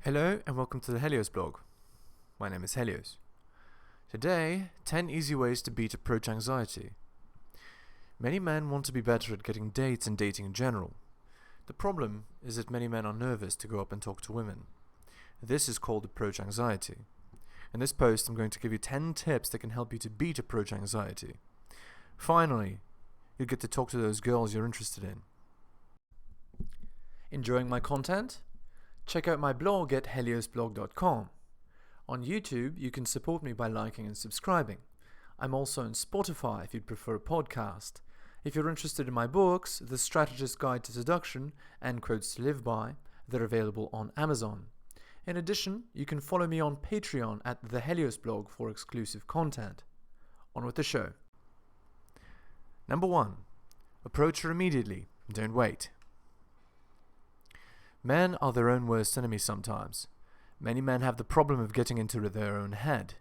Hello and welcome to the Heliosblog. My name is Helios. Today, 10 easy ways to beat approach anxiety. Many men want to be better at getting dates and dating in general. The problem is that many men are nervous to go up and talk to women. This is called approach anxiety. In this post, I'm going to give you 10 tips that can help you to beat approach anxiety. Finally, you get to talk to those girls you're interested in. Enjoying my content? Check out my blog at heliosblog.com. On YouTube, you can support me by liking and subscribing. I'm also on Spotify if you'd prefer a podcast. If you're interested in my books, The Strategist Guide to Seduction and Quotes to Live By, they're available on Amazon. In addition, you can follow me on Patreon at theheliosblog for exclusive content. On with the show. Number 1. Approach her immediately. Don't wait. Men are their own worst enemy sometimes. Many men have the problem of getting into their own head.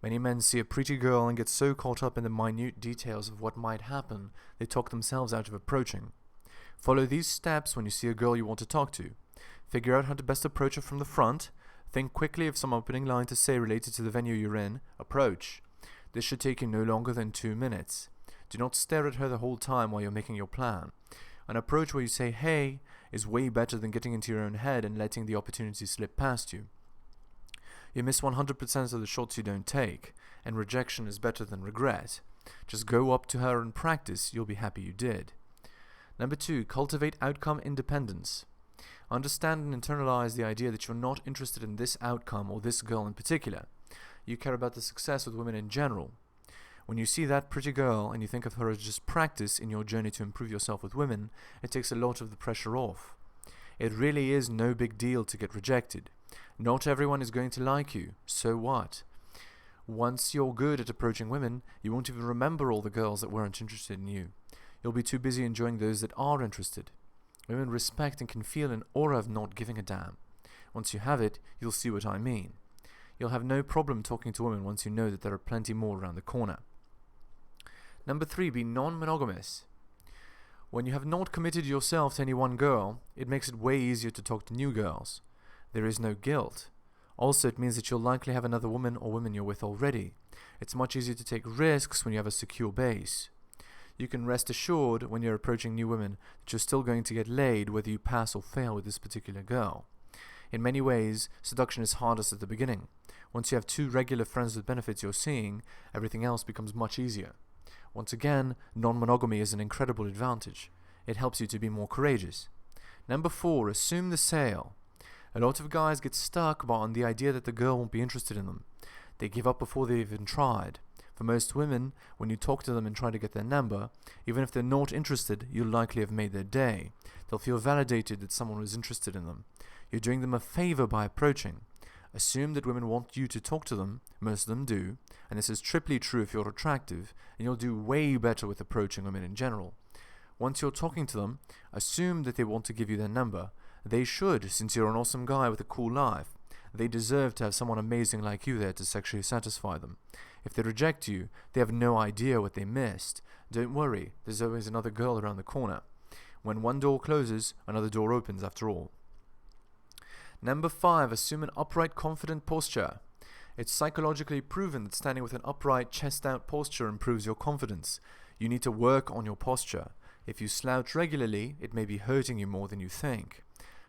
Many men see a pretty girl and get so caught up in the minute details of what might happen, they talk themselves out of approaching. Follow these steps when you see a girl you want to talk to. Figure out how to best approach her from the front. Think quickly of some opening line to say related to the venue you're in. Approach. This should take you no longer than 2 minutes. Do not stare at her the whole time while you're making your plan. An approach where you say, "Hey," is way better than getting into your own head and letting the opportunity slip past you. You miss 100% of the shots you don't take, and rejection is better than regret. Just go up to her and practice, you'll be happy you did. Number 2, cultivate outcome independence. Understand and internalize the idea that you're not interested in this outcome or this girl in particular. You care about the success with women in general. When you see that pretty girl and you think of her as just practice in your journey to improve yourself with women, it takes a lot of the pressure off. It really is no big deal to get rejected. Not everyone is going to like you, so what? Once you're good at approaching women, you won't even remember all the girls that weren't interested in you. You'll be too busy enjoying those that are interested. Women respect and can feel an aura of not giving a damn. Once you have it, you'll see what I mean. You'll have no problem talking to women once you know that there are plenty more around the corner. Number 3, be non-monogamous. When you have not committed yourself to any one girl, it makes it way easier to talk to new girls. There is no guilt. Also, it means that you'll likely have another woman or women you're with already. It's much easier to take risks when you have a secure base. You can rest assured when you're approaching new women that you're still going to get laid whether you pass or fail with this particular girl. In many ways, seduction is hardest at the beginning. Once you have 2 regular friends with benefits you're seeing, everything else becomes much easier. Once again, non-monogamy is an incredible advantage. It helps you to be more courageous. Number 4, assume the sale. A lot of guys get stuck on the idea that the girl won't be interested in them. They give up before they've even tried. For most women, when you talk to them and try to get their number, even if they're not interested, you'll likely have made their day. They'll feel validated that someone was interested in them. You're doing them a favor by approaching. Assume that women want you to talk to them, most of them do, and this is triply true if you're attractive, and you'll do way better with approaching women in general. Once you're talking to them, assume that they want to give you their number. They should, since you're an awesome guy with a cool life. They deserve to have someone amazing like you there to sexually satisfy them. If they reject you, they have no idea what they missed. Don't worry, there's always another girl around the corner. When one door closes, another door opens after all. Number 5, assume an upright, confident posture. It's psychologically proven that standing with an upright, chest-out posture improves your confidence. You need to work on your posture. If you slouch regularly, it may be hurting you more than you think.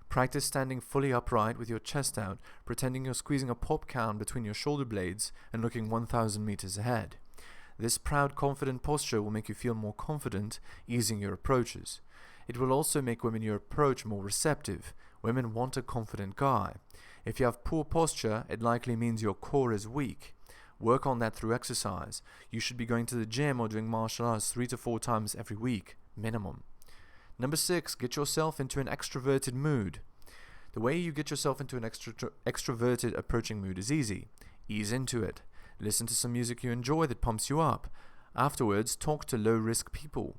Practice standing fully upright with your chest out, pretending you're squeezing a pop can between your shoulder blades and looking 1,000 meters ahead. This proud, confident posture will make you feel more confident, easing your approaches. It will also make women you approach more receptive. Women want a confident guy. If you have poor posture, it likely means your core is weak. Work on that through exercise. You should be going to the gym or doing martial arts 3 to 4 times every week, minimum. Number 6, get yourself into an extroverted mood. The way you get yourself into an extroverted approaching mood is easy. Ease into it. Listen to some music you enjoy that pumps you up. Afterwards, talk to low-risk people.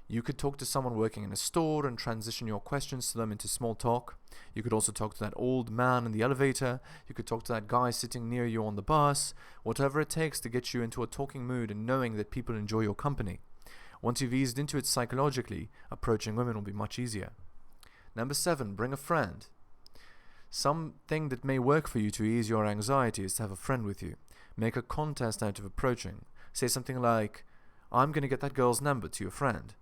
You could talk to someone working in a store and transition your questions to them into small talk. You could also talk to that old man in the elevator. You could talk to that guy sitting near you on the bus. Whatever it takes to get you into a talking mood and knowing that people enjoy your company. Once you've eased into it psychologically, approaching women will be much easier. Number 7, bring a friend. Something that may work for you to ease your anxiety is to have a friend with you. Make a contest out of approaching. Say something like, I'm going to get that girl's number, to your friend.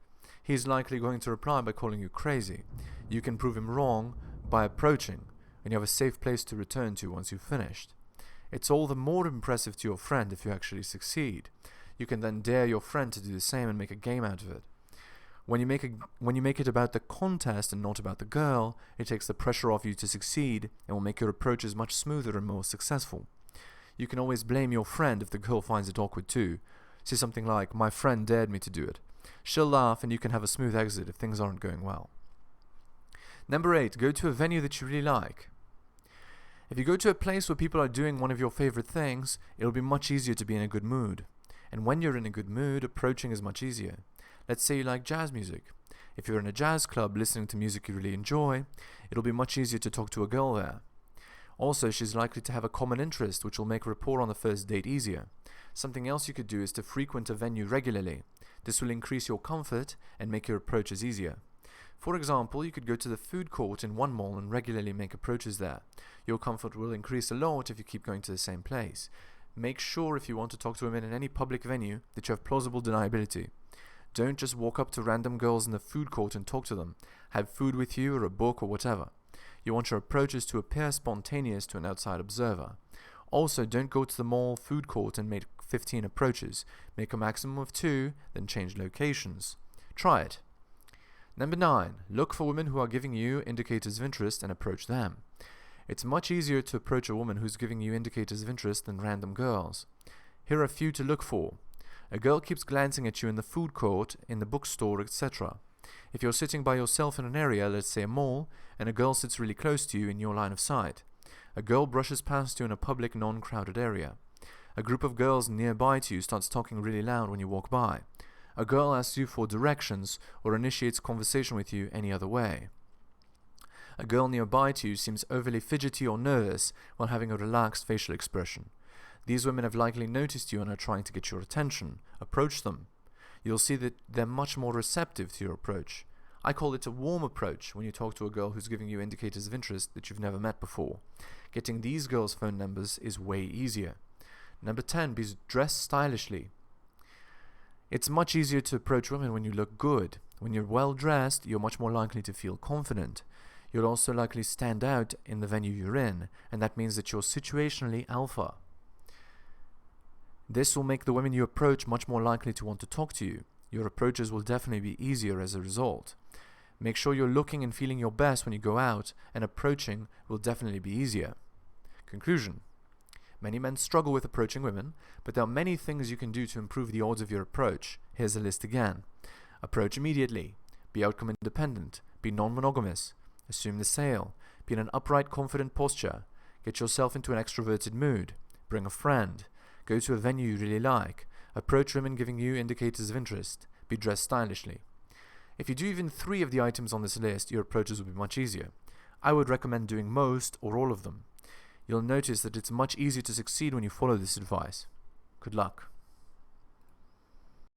He's likely going to reply by calling you crazy. You can prove him wrong by approaching, and you have a safe place to return to once you've finished. It's all the more impressive to your friend if you actually succeed. You can then dare your friend to do the same and make a game out of it. When you make it about the contest and not about the girl, it takes the pressure off you to succeed and will make your approaches much smoother and more successful. You can always blame your friend if the girl finds it awkward too. Say something like, my friend dared me to do it. She'll laugh and you can have a smooth exit if things aren't going well. Number 8, go to a venue that you really like. If you go to a place where people are doing one of your favorite things, it'll be much easier to be in a good mood. And when you're in a good mood, approaching is much easier. Let's say you like jazz music. If you're in a jazz club listening to music you really enjoy, it'll be much easier to talk to a girl there. Also, she's likely to have a common interest, which will make rapport on the first date easier. Something else you could do is to frequent a venue regularly. This will increase your comfort and make your approaches easier. For example, you could go to the food court in one mall and regularly make approaches there. Your comfort will increase a lot if you keep going to the same place. Make sure if you want to talk to women in any public venue that you have plausible deniability. Don't just walk up to random girls in the food court and talk to them. Have food with you or a book or whatever. You want your approaches to appear spontaneous to an outside observer. Also, don't go to the mall food court and make 15 approaches. Make a maximum of 2, then change locations. Try it. Number 9. Look for women who are giving you indicators of interest and approach them. It's much easier to approach a woman who's giving you indicators of interest than random girls. Here are a few to look for. A girl keeps glancing at you in the food court, in the bookstore, etc. If you're sitting by yourself in an area, let's say a mall, and a girl sits really close to you in your line of sight. A girl brushes past you in a public, non-crowded area. A group of girls nearby to you starts talking really loud when you walk by. A girl asks you for directions or initiates conversation with you any other way. A girl nearby to you seems overly fidgety or nervous while having a relaxed facial expression. These women have likely noticed you and are trying to get your attention. Approach them. You'll see that they're much more receptive to your approach. I call it a warm approach when you talk to a girl who's giving you indicators of interest that you've never met before. Getting these girls' phone numbers is way easier. Number 10, be dressed stylishly. It's much easier to approach women when you look good. When you're well dressed, you're much more likely to feel confident. You'll also likely stand out in the venue you're in, and that means that you're situationally alpha. This will make the women you approach much more likely to want to talk to you. Your approaches will definitely be easier as a result. Make sure you're looking and feeling your best when you go out, and approaching will definitely be easier. Conclusion. Many men struggle with approaching women, but there are many things you can do to improve the odds of your approach. Here's a list again. Approach immediately. Be outcome independent. Be non-monogamous. Assume the sale. Be in an upright, confident posture. Get yourself into an extroverted mood. Bring a friend. Go to a venue you really like. Approach women giving you indicators of interest. Be dressed stylishly. If you do even 3 of the items on this list, your approaches will be much easier. I would recommend doing most or all of them. You'll notice that it's much easier to succeed when you follow this advice. Good luck.